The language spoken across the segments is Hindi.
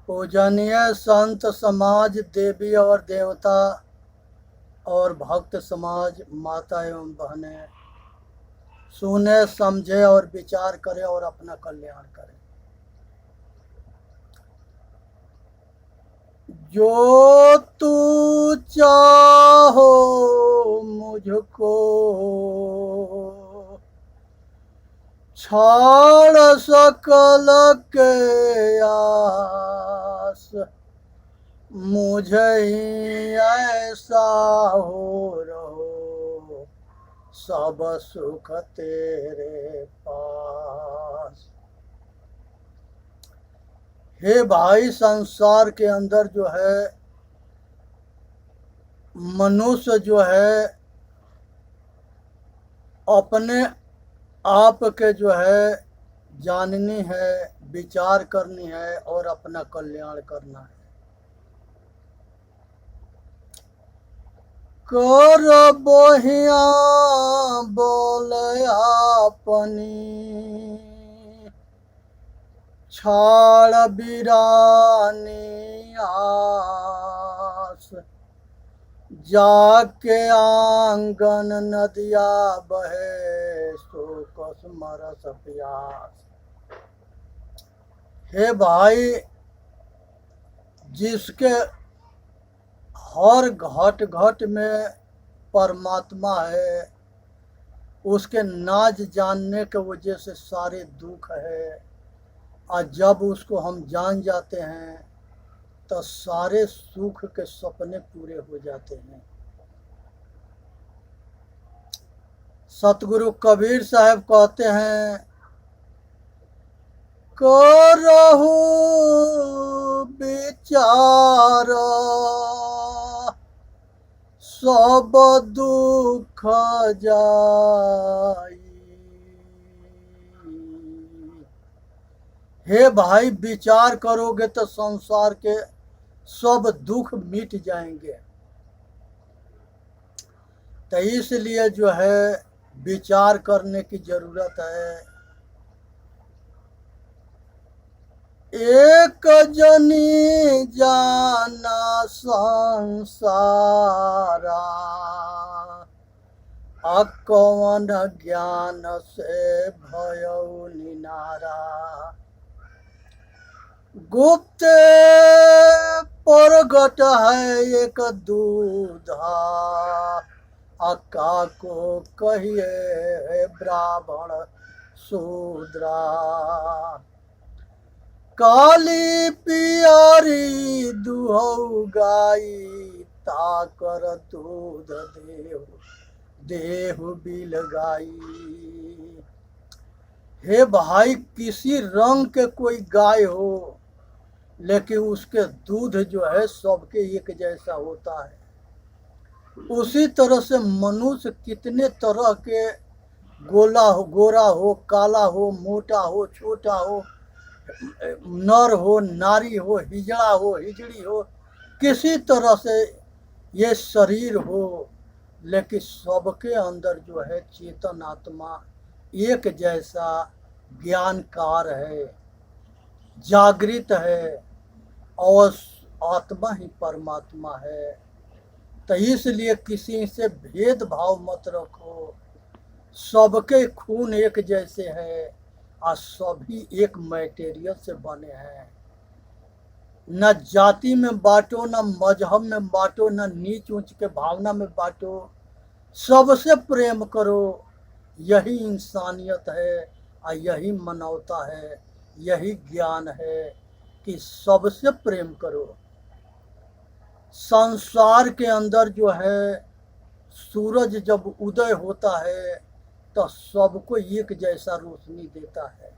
पूजनीय संत समाज, देवी और देवता और भक्त समाज, माता एवं बहनें, सुने समझे और विचार करें और अपना कल्याण करें। जो तू चाहो मुझको छाड़ सकल के आस, मुझे ही ऐसा हो रहो सब सुख तेरे पास। हे भाई, संसार के अंदर जो है मनुष्य जो है अपने आप के जो है जाननी है, विचार करनी है और अपना कल्याण करना है। कर बहिया बोल अपनी, छाड़ बिरानी आस, जाके आंगन नदिया बहे सो कसमरस प्यास। हे भाई, जिसके हर घट घट में परमात्मा है, उसके नाज जानने के वजह से सारे दुख है, और जब उसको हम जान जाते हैं तो सारे सुख के सपने पूरे हो जाते हैं। सतगुरु कबीर साहब कहते हैं, करहु विचार सब दुख जाई। हे भाई, विचार करोगे तो संसार के सब दुख मिट जाएंगे। तो इसलिए जो है विचार करने की जरूरत है। एक जनी जाना संसारा, अकवन ज्ञान से भयउ निनारा। गुप्त प्रगट है एक दूधा, अक्का को कहिए ब्राह्मण शूद्रा। काली पियारी दुहौ गाई, ताकर दूध देहु बिल गाई। हे भाई, किसी रंग के कोई गाय हो, लेकिन उसके दूध जो है सबके एक जैसा होता है। उसी तरह से मनुष्य कितने तरह के गोरा हो, काला हो, मोटा हो, छोटा हो, नर हो, नारी हो, हिजड़ा हो, हिजड़ी हो, किसी तरह से ये शरीर हो, लेकिन सबके अंदर जो है चेतन आत्मा एक जैसा ज्ञानकार है, जागृत है, और आत्मा ही परमात्मा है। तो इसलिए किसी से भेदभाव मत रखो। सबके खून एक जैसे है और सभी एक मटेरियल से बने हैं। न जाति में बांटो, न मजहब में बांटो, न नीच ऊंच के भावना में बांटो। सबसे प्रेम करो, यही इंसानियत है और यही मानवता है, यही ज्ञान है कि सबसे प्रेम करो। संसार के अंदर जो है सूरज जब उदय होता है तो सबको एक जैसा रोशनी देता है।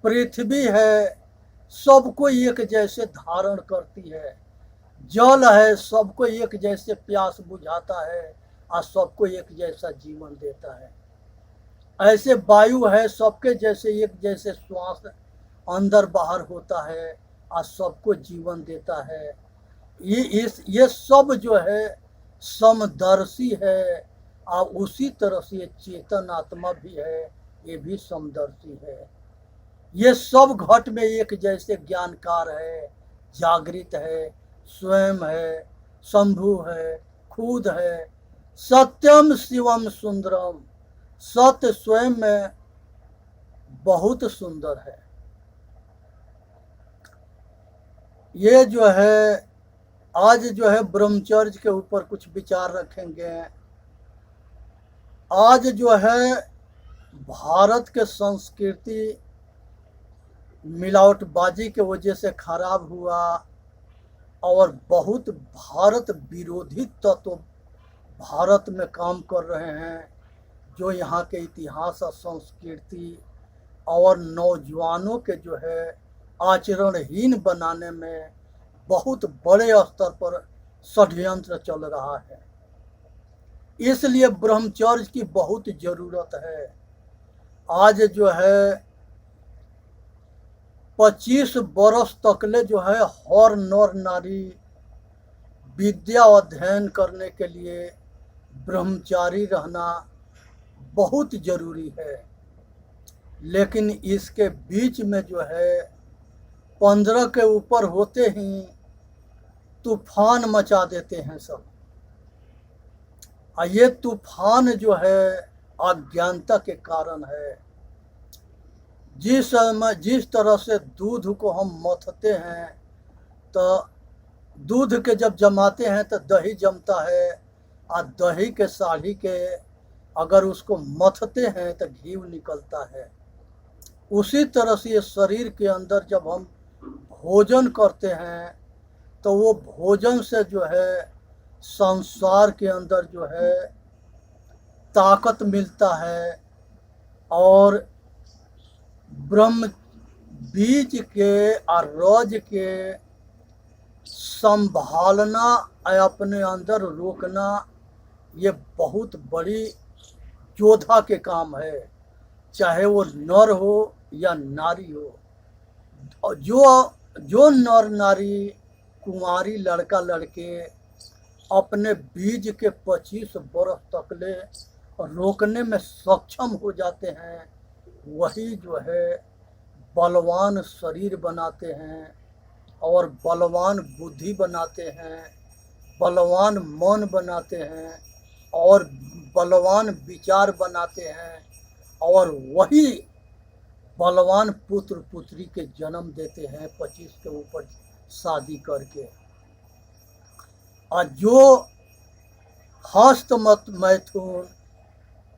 पृथ्वी है, सबको एक जैसे धारण करती है। जल है, सबको एक जैसे प्यास बुझाता है और सबको एक जैसा जीवन देता है। ऐसे वायु है, सबके जैसे एक जैसे श्वास अंदर बाहर होता है और सबको जीवन देता है। ये सब जो है समदर्शी है, और उसी तरह से चेतन आत्मा भी है, ये भी समदर्शी है। ये सब घट में एक जैसे ज्ञानकार है जागृत है, स्वयं है, शंभु है, खुद है। सत्यम शिवम सुंदरम, सत्य स्वयं में बहुत सुंदर है। ये जो है आज जो है ब्रह्मचर्य के ऊपर कुछ विचार रखेंगे। आज जो है भारत के संस्कृति मिलावटबाजी के वजह से खराब हुआ और बहुत भारत विरोधी तत्व भारत में काम कर रहे हैं, जो यहाँ के इतिहास और संस्कृति और नौजवानों के जो है आचरणहीन बनाने में बहुत बड़े स्तर पर षड्यंत्र चल रहा है। इसलिए ब्रह्मचर्य की बहुत ज़रूरत है। आज जो है 25 बरस तकले जो है हर नर नारी विद्या अध्ययन करने के लिए ब्रह्मचारी रहना बहुत ज़रूरी है। लेकिन इसके बीच में जो है 15 के ऊपर होते ही तूफान मचा देते हैं सब। ये तूफान जो है अज्ञानता के कारण है। जिस तरह से दूध को हम मथते हैं तो दूध के जब जमाते हैं तो दही जमता है, और दही के साढ़ी के अगर उसको मथते हैं तो घी निकलता है। उसी तरह से ये शरीर के अंदर जब हम भोजन करते हैं तो वो भोजन से जो है संसार के अंदर जो है ताकत मिलता है, और ब्रह्म बीज के और रज के संभालना, अपने अंदर रोकना, ये बहुत बड़ी योद्धा के काम है, चाहे वो नर हो या नारी हो। जो नर नारी कुंवारी लड़का लड़के अपने बीज के 25 बरस तकले रोकने में सक्षम हो जाते हैं, वही जो है बलवान शरीर बनाते हैं और बलवान बुद्धि बनाते हैं, बलवान मन बनाते हैं और बलवान विचार बनाते हैं, और वही बलवान पुत्र पुत्री के जन्म देते हैं 25 के ऊपर शादी करके। और जो हस्त मत मैथुन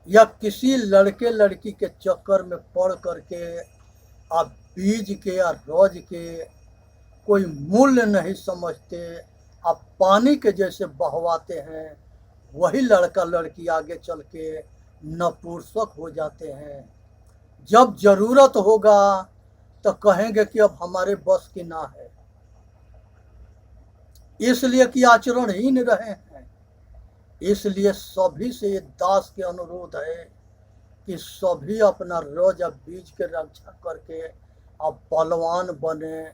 या किसी लड़के लड़की के चक्कर में पड़ करके आप बीज के या रज के कोई मूल्य नहीं समझते, आप पानी के जैसे बहवाते हैं, वही लड़का लड़की आगे चल के नपुंसक हो जाते हैं। जब जरूरत होगा तो कहेंगे कि अब हमारे बस की ना है, इसलिए कि आचरणहीन रहे हैं। इसलिए सभी से ये दास के अनुरोध है कि सभी अपना रज और बीज के रक्षा करके अब बलवान बने,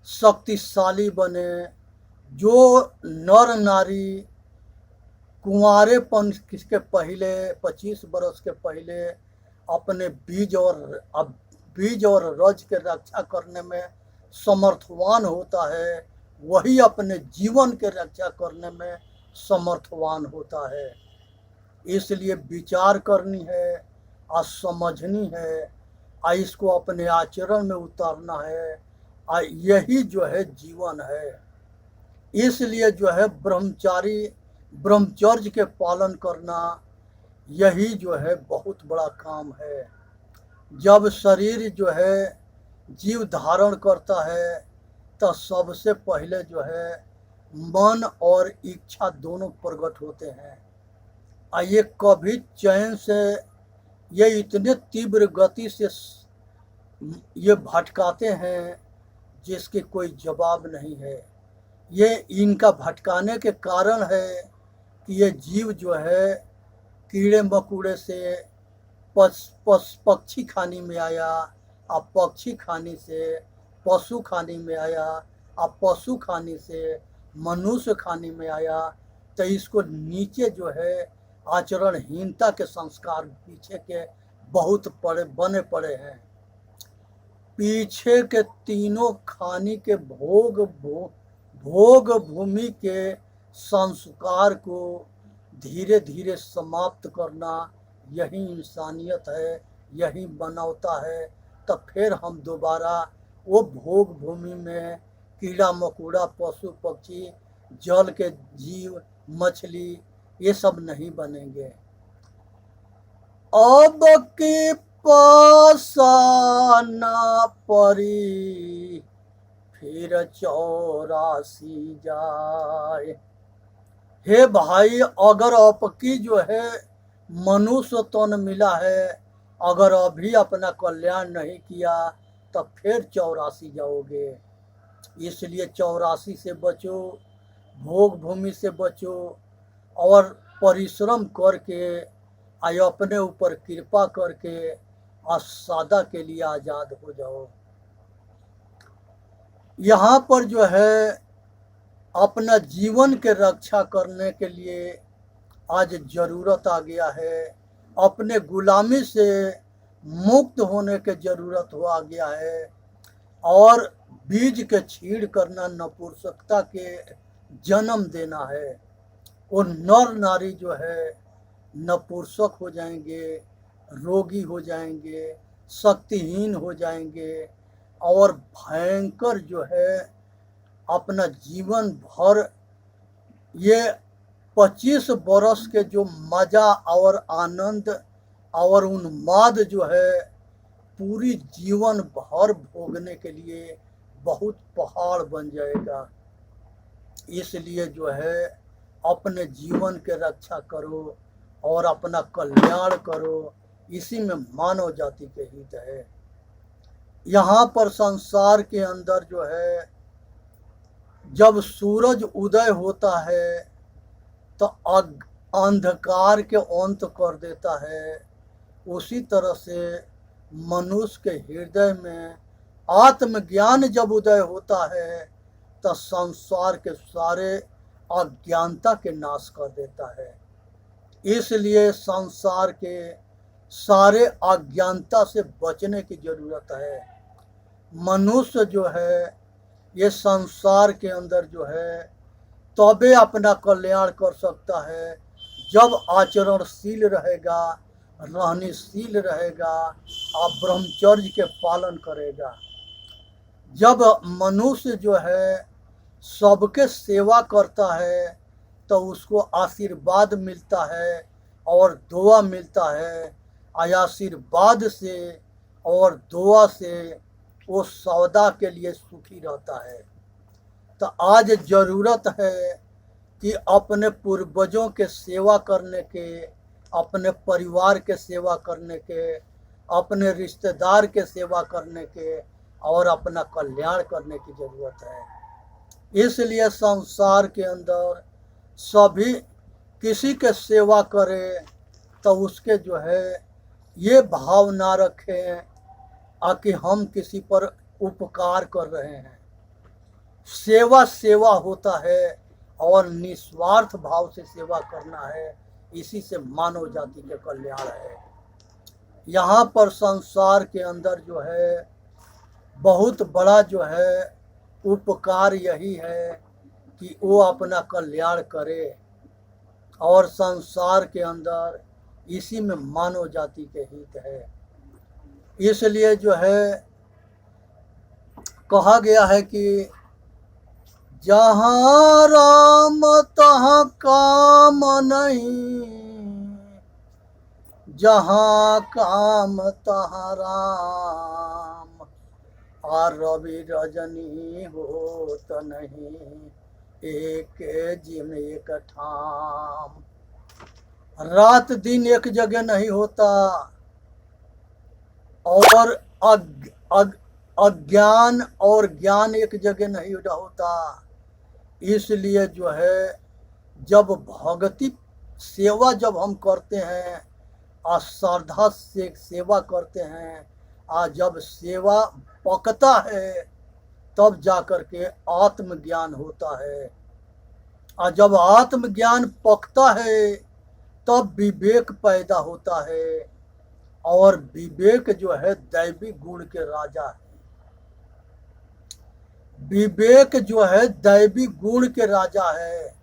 शक्तिशाली बने। जो नर नारी कुंवारेपन के पहले 25 बरस के पहले अपने बीज और रज के रक्षा करने में समर्थवान होता है, वही अपने जीवन के रक्षा करने में समर्थवान होता है। इसलिए विचार करनी है और समझनी है और इसको अपने आचरण में उतारना है, और यही जो है जीवन है। इसलिए जो है ब्रह्मचर्य के पालन करना, यही जो है बहुत बड़ा काम है। जब शरीर जो है जीव धारण करता है तो सबसे पहले जो है मन और इच्छा दोनों प्रकट होते हैं, और ये कभी चैन से, ये इतने तीव्र गति से ये भटकाते हैं जिसके कोई जवाब नहीं है। ये इनका भटकाने के कारण है कि ये जीव जो है कीड़े मकोड़े से पक्षी खानी में आया, अब पक्षी खानी से पशु खानी में आया, अब पशु खानी से मनुष्य खानी में आया, तो इसको नीचे जो है आचरणहीनता के संस्कार पीछे के बहुत बने पड़े हैं। पीछे के तीनों खानी के भोग भूमि के संस्कार को धीरे धीरे समाप्त करना, यही इंसानियत है, यही मानवता है। तब फिर हम दोबारा वो भोग भूमि में कीड़ा मकोड़ा, पशु पक्षी, जल के जीव, मछली, ये सब नहीं बनेंगे। अब की पासा ना परी, फिर 84 जाए। हे भाई, अगर आपकी जो है मनुष्य तन मिला है, अगर अभी अपना कल्याण नहीं किया तब फिर 84 जाओगे। इसलिए 84 से बचो, भोग भूमि से बचो, और परिश्रम करके आय अपने ऊपर कृपा करके सादा के लिए आज़ाद हो जाओ। यहाँ पर जो है अपना जीवन के रक्षा करने के लिए आज ज़रूरत आ गया है, अपने गुलामी से मुक्त होने के ज़रूरत हो आ गया है, और बीज के छीड़ करना, नपुंसकता के जन्म देना है। वो नर नारी जो है नपुंसक हो जाएंगे, रोगी हो जाएंगे, शक्तिहीन हो जाएंगे, और भयंकर जो है अपना जीवन भर ये 25 बरस के जो मज़ा और आनंद और उन्माद जो है पूरी जीवन भर भोगने के लिए बहुत पहाड़ बन जाएगा। इसलिए जो है अपने जीवन के रक्षा करो और अपना कल्याण करो, इसी में मानव जाति के हित है। यहाँ पर संसार के अंदर जो है जब सूरज उदय होता है तो अंधकार के अंत कर देता है, उसी तरह से मनुष्य के हृदय में आत्मज्ञान जब उदय होता है तो संसार के सारे अज्ञानता के नाश कर देता है। इसलिए संसार के सारे अज्ञानता से बचने की ज़रूरत है। मनुष्य जो है ये संसार के अंदर जो है तबे अपना कल्याण कर सकता है जब आचरणशील रहेगा, रहनीशील रहेगा और ब्रह्मचर्य के पालन करेगा। जब मनुष्य जो है सबके सेवा करता है तो उसको आशीर्वाद मिलता है और दुआ मिलता है। आशीर्वाद से और दुआ से वो सौदा के लिए सुखी रहता है। तो आज ज़रूरत है कि अपने पूर्वजों के सेवा करने के, अपने परिवार के सेवा करने के, अपने रिश्तेदार के सेवा करने के और अपना कल्याण करने की ज़रूरत है। इसलिए संसार के अंदर सभी किसी के सेवा करे तो उसके जो है ये भाव ना रखें कि हम किसी पर उपकार कर रहे हैं। सेवा सेवा होता है और निस्वार्थ भाव से सेवा करना है, इसी से मानव जाति के कल्याण है। यहाँ पर संसार के अंदर जो है बहुत बड़ा जो है उपकार यही है कि वो अपना कल्याण करे, और संसार के अंदर इसी में मानव जाति के हित है। इसलिए जो है कहा गया है कि जहाँ राम तहाँ काम नहीं, जहाँ काम तहाँ राम, और रवि रजनी होत नहीं, एक जिम एक ठाम। रात दिन एक जगह नहीं होता और अज्ञान और ज्ञान एक जगह नहीं होता। इसलिए जो है जब भक्ति सेवा जब हम करते हैं और श्रद्धा से सेवा करते हैं, और जब सेवा पकता है तब जाकर के आत्मज्ञान होता है, और जब आत्मज्ञान पकता है तब विवेक पैदा होता है, और विवेक जो है दैवी गुण के राजा है। विवेक जो है दैवी गुण के राजा है,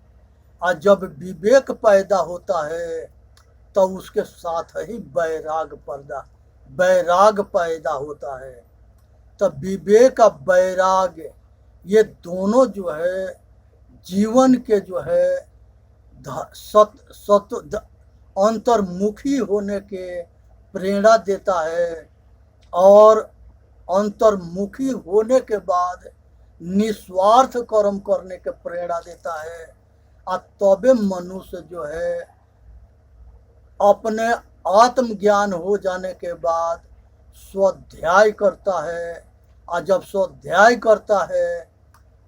और जब विवेक पैदा होता है तो उसके साथ ही वैराग पैदा होता है। तो विवेक और वैराग ये दोनों जो है जीवन के जो है अंतर्मुखी होने के प्रेरणा देता है, और अंतर्मुखी होने के बाद निस्वार्थ कर्म करने के प्रेरणा देता है। और तबे मनुष्य जो है अपने आत्मज्ञान हो जाने के बाद स्वाध्याय करता है, और जब स्वाध्याय करता है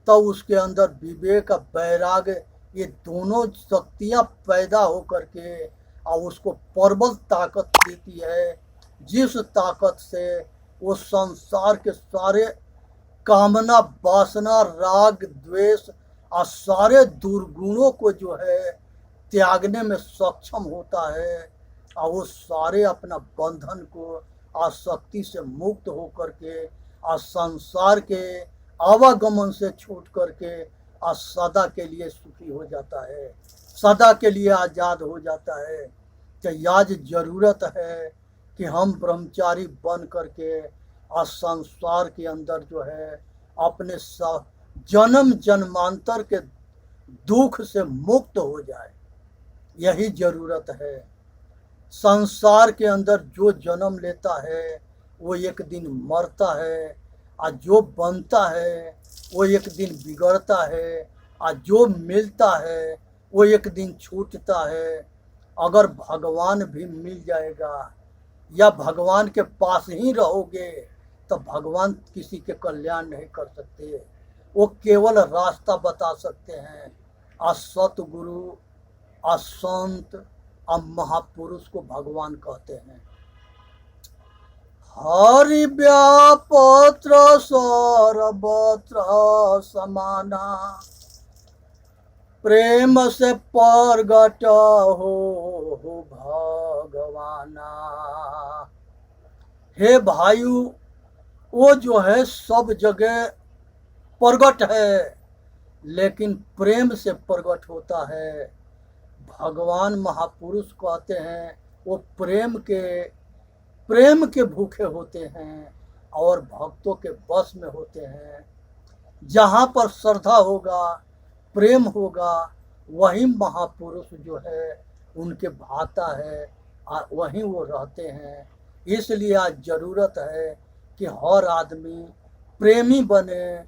तो उसके अंदर विवेक और वैराग ये दोनों शक्तियाँ पैदा हो करके और उसको प्रबल ताकत देती है, जिस ताकत से वो संसार के सारे कामना, वासना, राग, द्वेष और सारे दुर्गुणों को जो है त्यागने में सक्षम होता है, और वो सारे अपना बंधन को आसक्ति से मुक्त होकर के और संसार के आवागमन से छूट करके और सदा के लिए सुखी हो जाता है, सदा के लिए आज़ाद हो जाता है। तो आज ज़रूरत है कि हम ब्रह्मचारी बन करके और संसार के अंदर जो है अपने जन्म जन्मांतर के दुख से मुक्त हो जाए, यही ज़रूरत है। संसार के अंदर जो जन्म लेता है वो एक दिन मरता है, और जो बनता है वो एक दिन बिगड़ता है, और जो मिलता है वो एक दिन छूटता है। अगर भगवान भी मिल जाएगा या भगवान के पास ही रहोगे तो भगवान किसी के कल्याण नहीं कर सकते, वो केवल रास्ता बता सकते हैं। और सतगुरु, और संत, और महापुरुष को भगवान कहते हैं। हरि व्यापत्र सर्वत्र समाना, प्रेम से प्रगट हो भगवाना। हे भाइयों, वो जो है सब जगह प्रगट है, लेकिन प्रेम से प्रगट होता है। भगवान महापुरुष कहते हैं वो प्रेम के भूखे होते हैं और भक्तों के बस में होते हैं। जहाँ पर श्रद्धा होगा, प्रेम होगा, वही महापुरुष जो है उनके भाता है और वहीं वो रहते हैं। इसलिए आज ज़रूरत है कि हर आदमी प्रेमी बने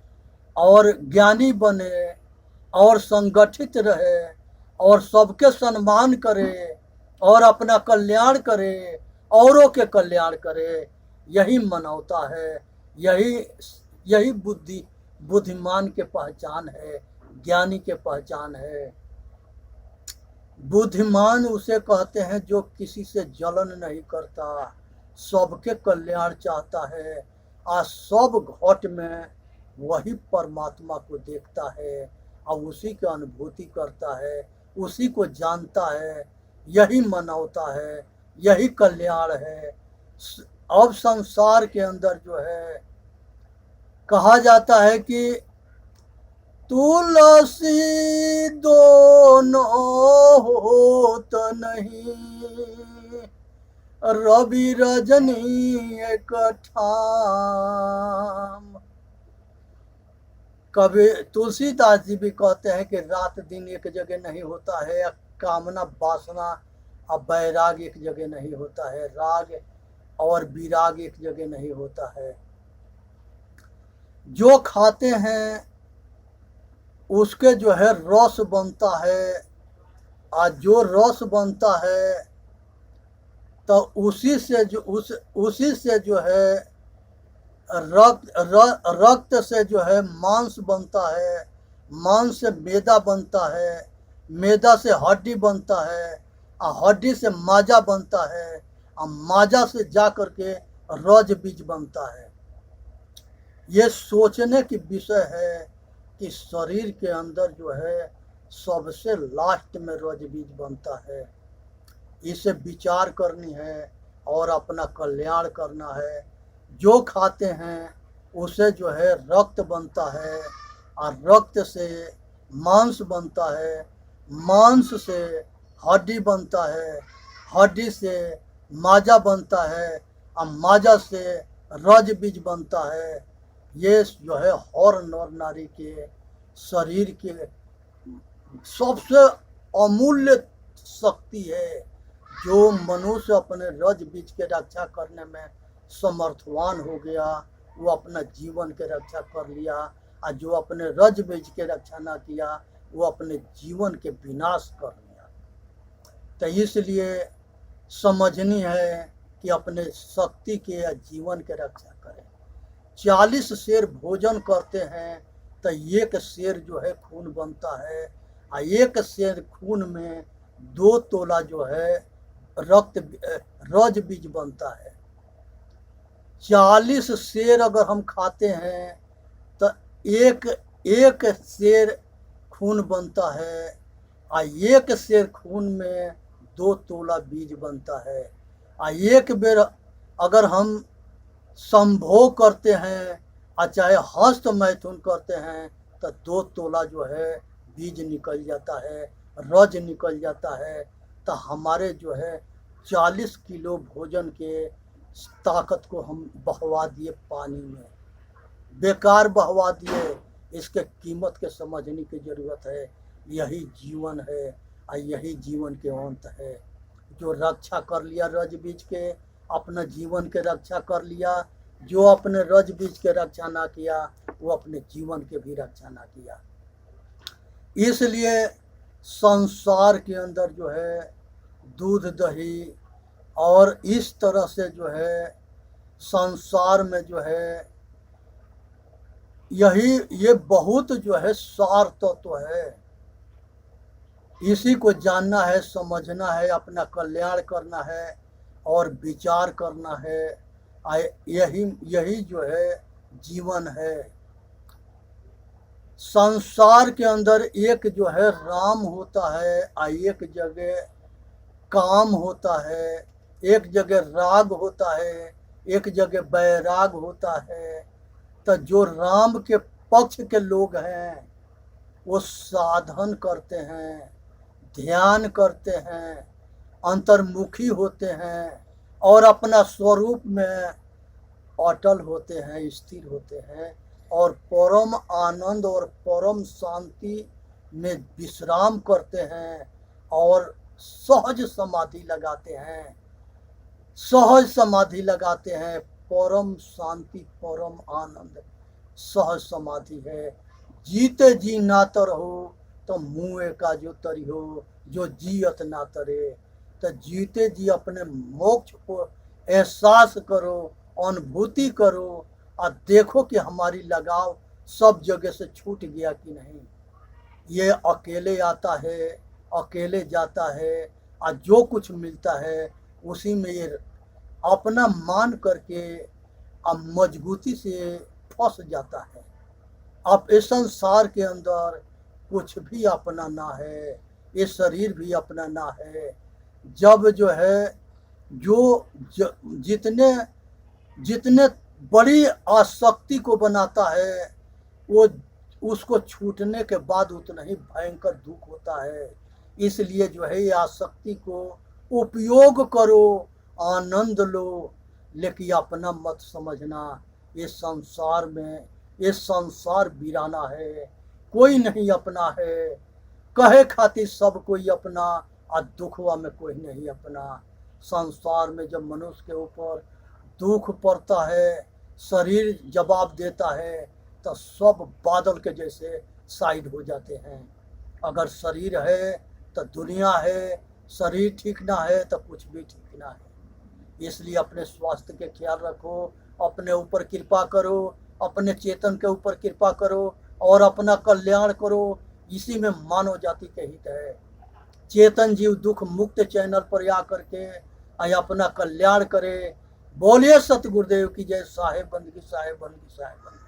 और ज्ञानी बने और संगठित रहे और सबके सम्मान करे और अपना कल्याण करे, औरों के कल्याण करे। यही मानवता है, यही बुद्धिमान के पहचान है, ज्ञानी के पहचान है। बुद्धिमान उसे कहते हैं जो किसी से जलन नहीं करता, सबके कल्याण चाहता है और सब घट में वही परमात्मा को देखता है और उसी की अनुभूति करता है, उसी को जानता है। यही मानवता है, यही कल्याण है। अब संसार के अंदर जो है कहा जाता है कि तुलसी दोनों होत नहीं, रवि रजनी एक ठाम। कभी तुलसीदास जी भी कहते हैं कि रात दिन एक जगह नहीं होता है, कामना, वासना और वैराग एक जगह नहीं होता है, राग और विराग एक जगह नहीं होता है। जो खाते हैं उसके जो है रस बनता है, और जो रस बनता है तो उसी से जो है रक्त से जो है मांस बनता है, मांस से मैदा बनता है, मैदा से हड्डी बनता है, और हड्डी से माजा बनता है, और माजा से जा करके रज बीज बनता है। ये सोचने की विषय है कि शरीर के अंदर जो है सबसे लास्ट में रज बीज बनता है। इसे विचार करनी है और अपना कल्याण करना है। जो खाते हैं उसे जो है रक्त बनता है, और रक्त से मांस बनता है, मांस से हड्डी बनता है, हड्डी से माजा बनता है, और माजा से रज बीज बनता है। ये जो है हर नर नारी के शरीर के सबसे अमूल्य शक्ति है, जो मनुष्य अपने रज बीज के रक्षा करने में समर्थवान हो गया, वो अपना जीवन के रक्षा कर लिया, और जो अपने रज बीज के रक्षा ना किया वो अपने जीवन के विनाश कर लिया। तो इसलिए समझनी है कि अपने शक्ति के या जीवन के रक्षा करें। 40 शेर भोजन करते हैं तो एक शेर जो है खून बनता है, और एक शेर खून में 2 तोला जो है रक्त रज बीज बनता है। 40 शेर अगर हम खाते हैं तो एक शेर खून बनता है, और एक शेर खून में 2 तोला बीज बनता है। और एक बेर अगर हम संभोग करते हैं और चाहे हस्त मैथुन करते हैं तो 2 तोला जो है बीज निकल जाता है, रज निकल जाता है। तो हमारे जो है 40 किलो भोजन के ताकत को हम बहवा दिए पानी में, बेकार बहवा दिए। इसके कीमत के समझने की ज़रूरत है। यही जीवन है और यही जीवन के अंत है। जो रक्षा कर लिया रज बीज के, अपना जीवन के रक्षा कर लिया। जो अपने रज बीज के रक्षा ना किया वो अपने जीवन के भी रक्षा ना किया। इसलिए संसार के अंदर जो है दूध दही और इस तरह से जो है संसार में जो है ये बहुत जो है सार तत्व है। इसी को जानना है, समझना है, अपना कल्याण करना है और विचार करना है। यही जो है जीवन है। संसार के अंदर एक जो है राम होता है और एक जगह काम होता है, एक जगह राग होता है, एक जगह बैराग होता है। तो जो राम के पक्ष के लोग हैं वो साधन करते हैं, ध्यान करते हैं, अंतर्मुखी होते हैं और अपना स्वरूप में अटल होते हैं, स्थिर होते हैं और परम आनंद और परम शांति में विश्राम करते हैं और सहज समाधि लगाते हैं। सहज समाधि लगाते हैं। परम शांति, परम आनंद सहज समाधि है। जीते जी ना तर हो तो मुँह का जो तरी हो, जो जियत ना तरे। तो जीते जी अपने मोक्ष को एहसास करो, अनुभूति करो और देखो कि हमारी लगाव सब जगह से छूट गया कि नहीं। ये अकेले आता है, अकेले जाता है और जो कुछ मिलता है उसी में ये अपना मान करके अब मजबूती से फंस जाता है। अब इस संसार के अंदर कुछ भी अपना ना है, ये शरीर भी अपना ना है। जब जो है जितने बड़ी आसक्ति को बनाता है वो उसको छूटने के बाद उतना ही भयंकर दुख होता है। इसलिए जो है ये आसक्ति को उपयोग करो, आनंद लो, लेकिन अपना मत समझना। ये संसार में ये संसार वीराना है, कोई नहीं अपना है। कहे खातिर सब कोई अपना और दुखवा में कोई नहीं अपना। संसार में जब मनुष्य के ऊपर दुख पड़ता है, शरीर जवाब देता है तो सब बादल के जैसे साइड हो जाते हैं। अगर शरीर है तो दुनिया है, शरीर ठीक ना है तो कुछ भी ठीक ना है। इसलिए अपने स्वास्थ्य के ख्याल रखो, अपने ऊपर कृपा करो, अपने चेतन के ऊपर कृपा करो और अपना कल्याण करो। इसी में मानव जाति के हित है। चेतन जीव दुख मुक्त चैनल पर आ करके अपना कल्याण करे। बोलिए सतगुरुदेव की जय। साहेब बंदगी, साहेब बंदगी, साहेब बंदगी।